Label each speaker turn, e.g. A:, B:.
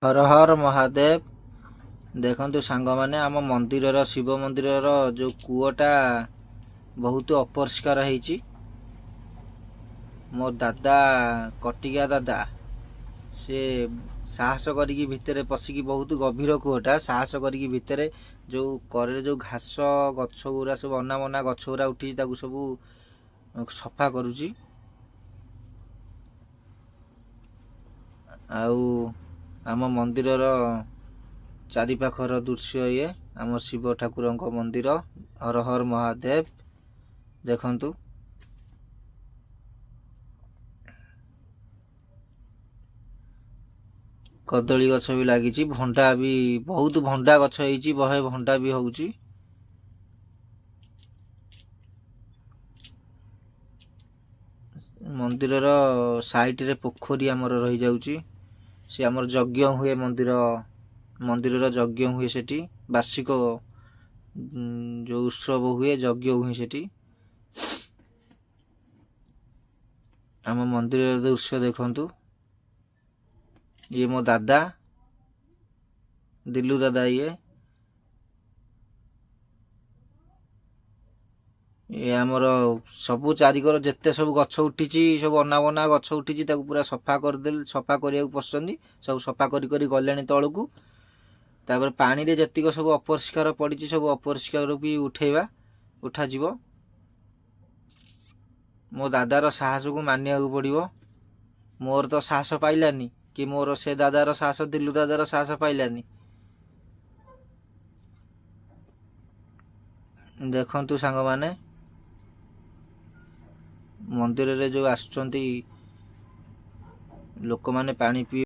A: हर हर महादेव। देखंतु सांग माने आम मंदिर शिव मंदिर जो कूटा बहुत अपरिष्कार होईची। मोर दादा कटिया दादा से साहस करिकी भितर पशिकी बहुत गभीर कूटा साहस करिकी भितर जो करे जो घास गछ गुरा सब अनाबना गछ गुरा उठी ताकू सब सफा करुची। आउ आम मंदिर चारिपाखर दृश्य ये आम शिव ठाकुर मंदिर। हर हर महादेव। देखंतु कदली गछ भी लगी, भंडा भी बहुत भंडा गछ होईची, बहे भंडा भी होउची। मंदिर साइड रे पोखरी आमर रही जाउची। से आमर यज्ञ हुए मंदिर यज्ञ हुए सेठी वार्षिक जो उत्सव हुए यज्ञ हुए सेठी। आम मंदिर दृश्य देखंतु। ये मो दादा दिल्लू दादा ये आमर सबू चारिकर जिते सब गछ उठी सब अनाबना गछ उठी पूरा सफा करदे सफा करिया पसंद सब सफा करी गले तलू। तापर पानी रे जतिक सब अपरिष्कार पड़ी सब अपरिष्कार भी उठेवा उठा जीव। मो दादार साहस को मानिया पड़ो। मोर तो साहस पाइलानी कि मोर से दादार साहस दिल्लू दादार साहस पाइलानी। देखंतु सांग माने मंदिर रे जो आसुचंती लोक माने पानी पी